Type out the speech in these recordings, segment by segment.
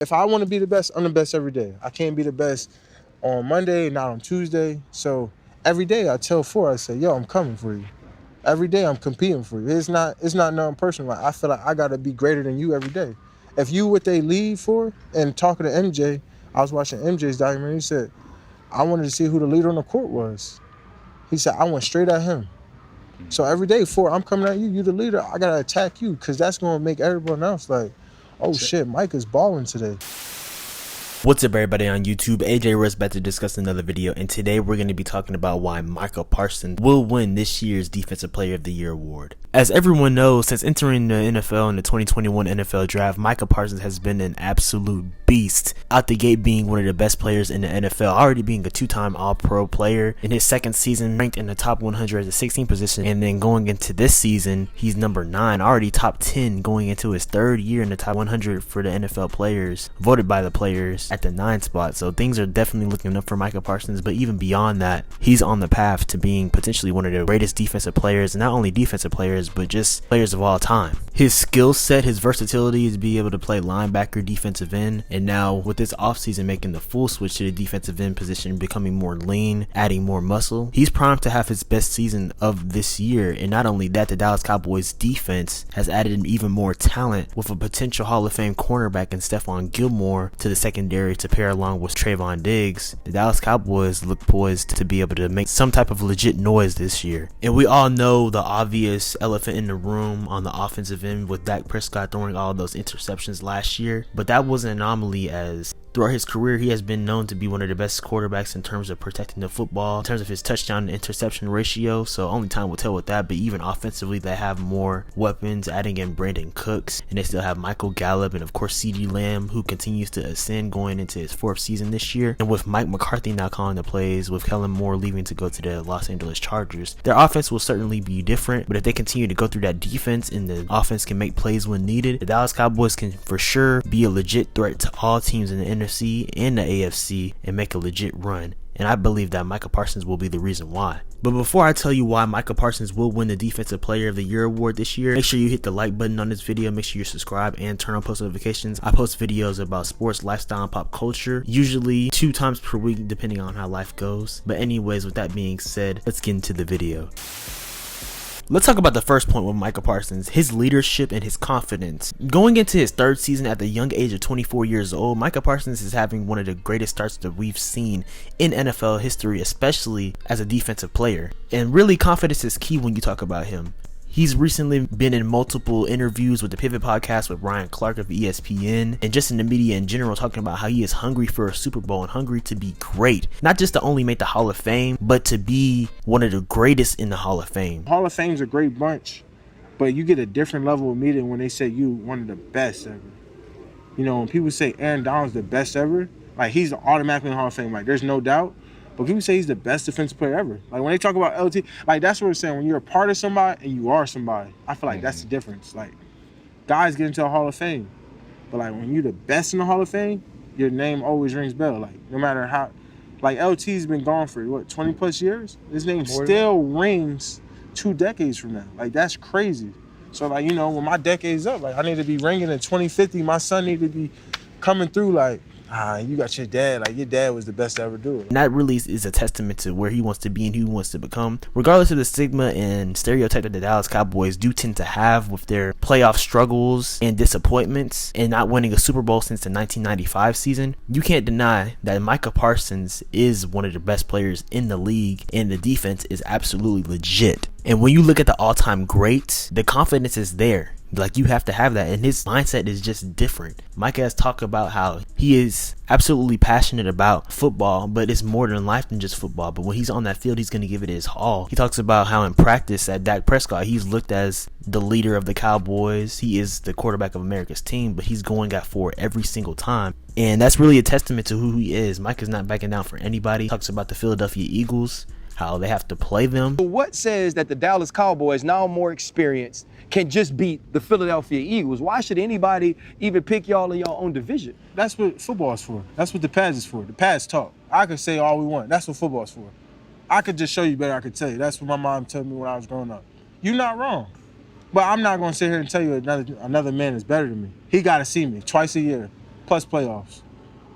If I want to be the best, I'm the best every day. I can't be the best on Monday, not on Tuesday. So every day I tell Four, I say, yo, I'm coming for you. Every day I'm competing for you. It's not nothing personal. Like, I feel like I gotta be greater than you every day. If you what they lead for, and talking to MJ, I was watching MJ's documentary, he said, I wanted to see who the leader on the court was. He said, I went straight at him. So every day, Four, I'm coming at you, you the leader, I gotta attack you, because that's gonna make everyone else like, oh shit, Micah's balling today. What's up, everybody on YouTube? AJ Russ back to discuss another video, and today we're going to be talking about why Micah Parsons will win this year's Defensive Player of the Year award. As everyone knows, since entering the NFL in the 2021 NFL Draft, Micah Parsons has been an absolute beast, out the gate being one of the best players in the NFL, already being a two-time All-Pro player. In his second season, ranked in the top 100 as a 16th position, and then going into this season, he's number 9, already top 10 going into his third year in the top 100 for the NFL players, voted by the players at the 9 spot. So things are definitely looking up for Micah Parsons, but even beyond that, he's on the path to being potentially one of the greatest defensive players, and not only defensive players, but just players of all time. His skill set, his versatility is to be able to play linebacker, defensive end, and now with this offseason making the full switch to the defensive end position, becoming more lean, adding more muscle, he's primed to have his best season of this year. And not only that, the Dallas Cowboys defense has added even more talent with a potential Hall of Fame cornerback in Stephon Gilmore to the secondary to pair along with Trayvon Diggs. The Dallas Cowboys look poised to be able to make some type of legit noise this year. And we all know the obvious elephant in the room on the offensive end with Dak Prescott throwing all those interceptions last year, but that was an anomaly, as throughout his career, he has been known to be one of the best quarterbacks in terms of protecting the football, in terms of his touchdown to interception ratio. So only time will tell with that. But even offensively, they have more weapons, adding in Brandon Cooks, and they still have Michael Gallup, and of course CeeDee Lamb, who continues to ascend going into his 4th season this year. And with Mike McCarthy now calling the plays, with Kellen Moore leaving to go to the Los Angeles Chargers, their offense will certainly be different. But if they continue to go through that defense and the offense can make plays when needed, the Dallas Cowboys can for sure be a legit threat to all teams in the NFC and the AFC and make a legit run. And I believe that Micah Parsons will be the reason why. But before I tell you why Micah Parsons will win the Defensive Player of the Year award this year, make sure you hit the like button on this video, make sure you subscribe and turn on post notifications. I post videos about sports, lifestyle, and pop culture, usually 2 times per week depending on how life goes. But anyways, with that being said, let's get into the video. Let's talk about the first point with Micah Parsons, his leadership and his confidence. Going into his 3rd season at the young age of 24 years old, Micah Parsons is having one of the greatest starts that we've seen in NFL history, especially as a defensive player. And really, confidence is key when you talk about him. He's recently been in multiple interviews with the Pivot podcast with Ryan Clark of ESPN, and just in the media in general, talking about how he is hungry for a Super Bowl and hungry to be great. Not just to only make the Hall of Fame, but to be one of the greatest in the Hall of Fame. Hall of Fame's a great bunch, but you get a different level of meeting when they say you one of the best ever. You know, when people say Aaron Donald's the best ever, like he's automatically in the Hall of Fame, like there's no doubt. But people say he's the best defensive player ever. Like when they talk about LT, like that's what we're saying. When you're a part of somebody and you are somebody, I feel like that's the difference. Like guys get into the Hall of Fame, but like when you're the best in the Hall of Fame, your name always rings bell. Like no matter how, like LT's been gone for what 20 plus years. His name still rings 2 decades from now. Like that's crazy. So like you know when my decade's up, like I need to be ringing in 2050. My son need to be coming through like. You got your dad, like your dad was the best to ever do it. And that really is a testament to where he wants to be and who he wants to become. Regardless of the stigma and stereotype that the Dallas Cowboys do tend to have with their playoff struggles and disappointments and not winning a Super Bowl since the 1995 season, you can't deny that Micah Parsons is one of the best players in the league, and the defense is absolutely legit. And when you look at the all-time greats, the confidence is there. Like you have to have that, and his mindset is just different. Micah has talked about how he is absolutely passionate about football, but it's more than life than just football. But when he's on that field, he's going to give it his all. He talks about how in practice at Dak Prescott, he's looked as the leader of the Cowboys. He is the quarterback of America's team, but he's going at 4 every single time. And that's really a testament to who he is. Micah's not backing down for anybody. He talks about the Philadelphia Eagles, how they have to play them. What says that the Dallas Cowboys, now more experienced, can just beat the Philadelphia Eagles? Why should anybody even pick y'all in your own division? That's what football's for. That's what the pads is for. The pads talk. I could say all we want. That's what football's for. I could just show you better. I could tell you. That's what my mom told me when I was growing up. You're not wrong. But I'm not going to sit here and tell you another man is better than me. He got to see me twice a year. plus playoffs.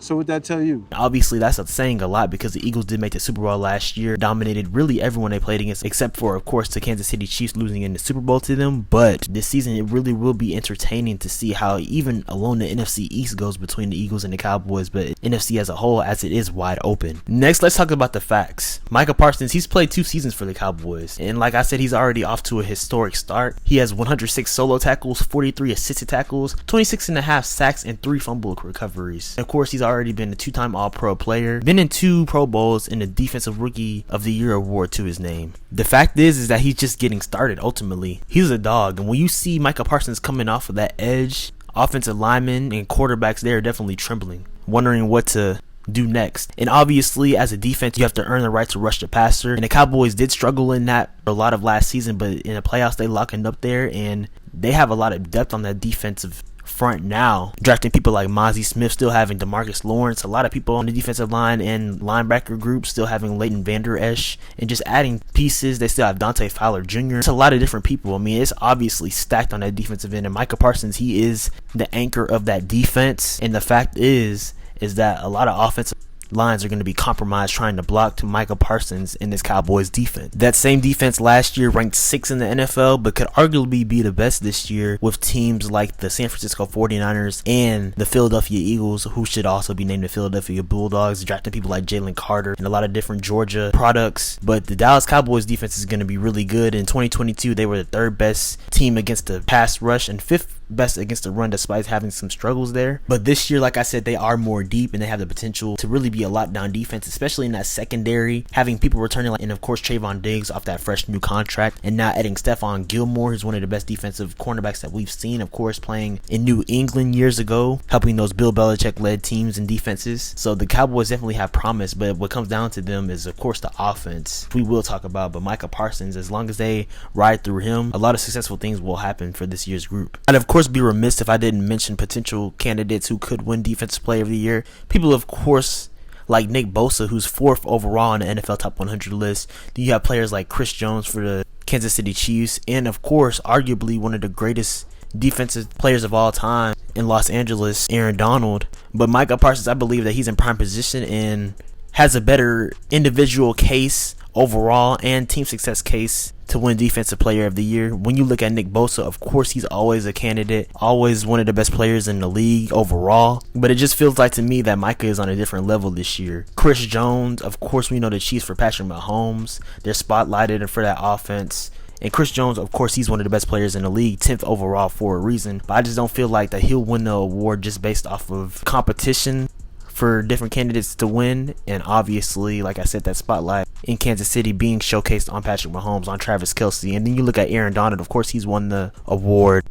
So what that tell you? Obviously, that's saying a lot because the Eagles did make the Super Bowl last year, dominated really everyone they played against, except for, of course, the Kansas City Chiefs losing in the Super Bowl to them. But this season, it really will be entertaining to see how even alone the NFC East goes between the Eagles and the Cowboys, but NFC as a whole, as it is wide open. Next, let's talk about the facts. Micah Parsons, he's played 2 seasons for the Cowboys, and like I said, he's already off to a historic start. He has 106 solo tackles, 43 assisted tackles, 26.5 sacks, and 3 fumble recoveries. And of course, he's already been a 2-time All-Pro player, been in 2 Pro Bowls, and a Defensive Rookie of the Year award to his name. The fact is that he's just getting started. Ultimately, he's a dog, and when you see Micah Parsons coming off of that edge, offensive linemen and quarterbacks, they are definitely trembling, wondering what to do next. And obviously, as a defense, you have to earn the right to rush the passer, and the Cowboys did struggle in that a lot of last season, but in the playoffs they locking up there, and they have a lot of depth on that defensive front now, drafting people like Mozzie Smith, still having DeMarcus Lawrence, a lot of people on the defensive line and linebacker group, still having Leighton Vander Esch, and just adding pieces. They still have Dante Fowler Jr. It's a lot of different people. I mean, it's obviously stacked on that defensive end, and Micah Parsons, he is the anchor of that defense. And the fact is that a lot of offensive lines are going to be compromised trying to block to Micah Parsons in this Cowboys defense. That same defense last year ranked 6th in the NFL, but could arguably be the best this year with teams like the San Francisco 49ers and the Philadelphia Eagles, who should also be named the Philadelphia Bulldogs, drafting people like Jalen Carter and a lot of different Georgia products. But the Dallas Cowboys defense is going to be really good. In 2022, they were the 3rd best team against the pass rush and 5th best against the run, despite having some struggles there. But this year, like I said, they are more deep and they have the potential to really be a lockdown defense, especially in that secondary, having people returning, and of course Trayvon Diggs off that fresh new contract, and now adding Stephon Gilmore, who's one of the best defensive cornerbacks that we've seen, of course playing in New England years ago, helping those Bill Belichick led teams and defenses. So the Cowboys definitely have promise, but what comes down to them is of course the offense, we will talk about. But Micah Parsons, as long as they ride through him, a lot of successful things will happen for this year's group. I'd of course be remiss if I didn't mention potential candidates who could win Defensive Player of the Year. People, of course, like Nick Bosa, who's 4th overall on the NFL Top 100 list. Then you have players like Chris Jones for the Kansas City Chiefs, and of course, arguably one of the greatest defensive players of all time in Los Angeles, Aaron Donald. But Micah Parsons, I believe that he's in prime position and has a better individual case overall and team success case to win Defensive Player of the Year. When you look at Nick Bosa, of course he's always a candidate, always one of the best players in the league overall, but it just feels like to me that Micah is on a different level this year. Chris Jones, of course we know the Chiefs for Patrick Mahomes, they're spotlighted for that offense. And Chris Jones, of course, he's one of the best players in the league, 10th overall for a reason. But I just don't feel like that he'll win the award just based off of competition for different candidates to win. And obviously, like I said, that spotlight in Kansas City being showcased on Patrick Mahomes, on Travis Kelce. And then you look at Aaron Donald, of course, he's won the award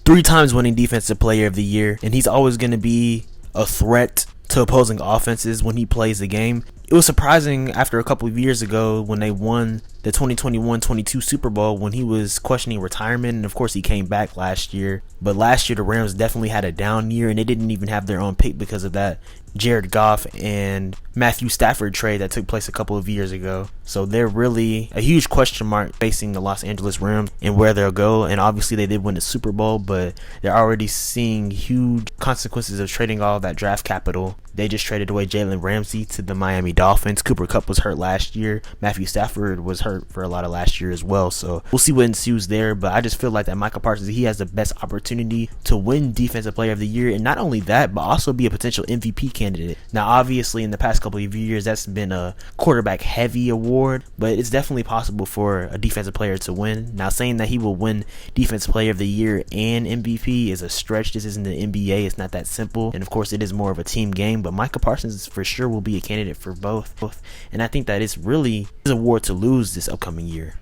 3 times, winning Defensive Player of the Year. And he's always going to be a threat to opposing offenses when he plays the game. It was surprising after a couple of years ago when they won the 2021-22 Super Bowl when he was questioning retirement, and of course he came back last year. But last year the Rams definitely had a down year, and they didn't even have their own pick because of that Jared Goff and Matthew Stafford trade that took place a couple of years ago. So they're really a huge question mark facing the Los Angeles Rams and where they'll go. And obviously they did win the Super Bowl, but they're already seeing huge consequences of trading all that draft capital. They just traded away Jalen Ramsey to the Miami Dolphins. Cooper Kupp was hurt last year. Matthew Stafford was hurt for a lot of last year as well. So we'll see what ensues there. But I just feel like that Micah Parsons, he has the best opportunity to win Defensive Player of the Year. And not only that, but also be a potential MVP candidate. Now, obviously, in the past couple of years, that's been a quarterback heavy award, but it's definitely possible for a defensive player to win. Now, saying that he will win Defensive Player of the Year and MVP is a stretch. This isn't the NBA. It's not that simple. And of course, it is more of a team game, but Micah Parsons for sure will be a candidate for both. And I think that it's really his award to lose this upcoming year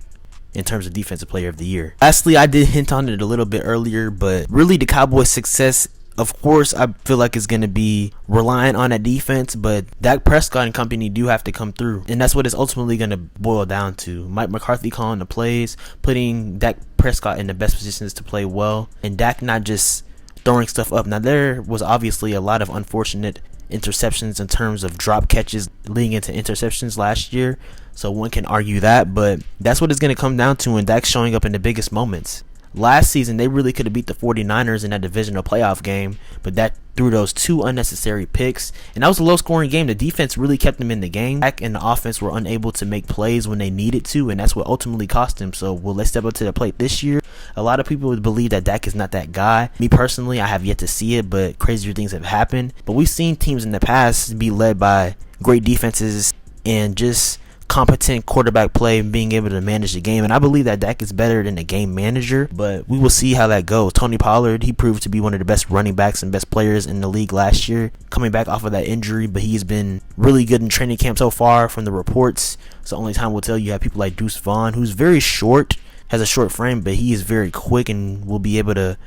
in terms of Defensive Player of the Year. Lastly, I did hint on it a little bit earlier, but really the Cowboys' success, of course, I feel like it's going to be relying on that defense, but Dak Prescott and company do have to come through. And that's what it's ultimately going to boil down to. Mike McCarthy calling the plays, putting Dak Prescott in the best positions to play well, and Dak not just throwing stuff up. Now, there was obviously a lot of unfortunate interceptions in terms of drop catches leading into interceptions last year, so one can argue that, but that's what it's going to come down to, and Dak's showing up in the biggest moments. Last season, they really could have beat the 49ers in that divisional playoff game, but that threw those 2 unnecessary picks, and that was a low-scoring game. The defense really kept them in the game, and the offense were unable to make plays when they needed to, and that's what ultimately cost them. So will they step up to the plate this year? A lot of people would believe that Dak is not that guy. Me personally, I have yet to see it, but crazier things have happened. But we've seen teams in the past be led by great defenses and just competent quarterback play and being able to manage the game, and I believe that Dak is better than a game manager, but we will see how that goes. Tony Pollard, he proved to be one of the best running backs and best players in the league last year, coming back off of that injury, but he's been really good in training camp so far from the reports. So only time will tell. You have people like Deuce Vaughn, who's very short, has a short frame, but he is very quick and will be able to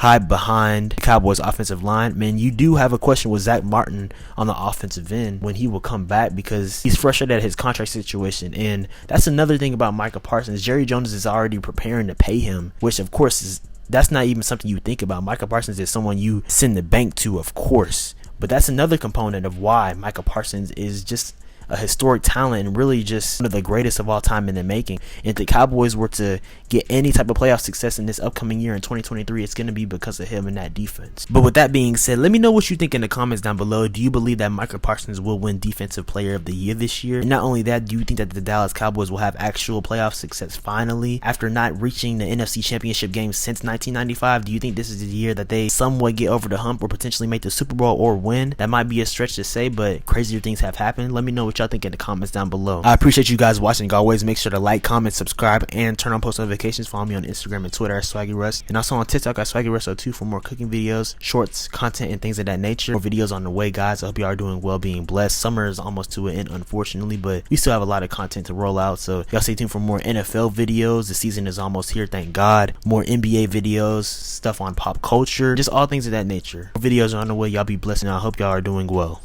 hide behind the Cowboys offensive line. Man, you do have a question with Zach Martin on the offensive end when he will come back, because he's frustrated at his contract situation. And that's another thing about Micah Parsons. Jerry Jones is already preparing to pay him, which of course that's not even something you think about. Micah Parsons is someone you send the bank to, of course, but that's another component of why Micah Parsons is just a historic talent and really just one of the greatest of all time in the making. And if the Cowboys were to get any type of playoff success in this upcoming year in 2023, it's going to be because of him and that defense. But with that being said, let me know what you think in the comments down below. Do you believe that Micah Parsons will win Defensive Player of the Year this year? And not only that, do you think that the Dallas Cowboys will have actual playoff success finally after not reaching the NFC Championship game since 1995? Do you think this is the year that they somewhat get over the hump or potentially make the Super Bowl or win? That might be a stretch to say, but crazier things have happened. Let me know what y'all think in the comments down below. I appreciate you guys watching. Always make sure to like, comment, subscribe, and turn on post notifications. Follow me on Instagram and Twitter at SwaggyRuss, and also on TikTok at SwaggyRuss02 for more cooking videos, shorts, content, and things of that nature. More videos on the way, guys. I hope you are doing well, being blessed. Summer is almost to an end, unfortunately, but we still have a lot of content to roll out, so y'all stay tuned for more NFL videos. The season is almost here, thank God. More NBA videos, stuff on pop culture, just all things of that nature. More videos are on the way. Y'all be blessed, and I hope y'all are doing well.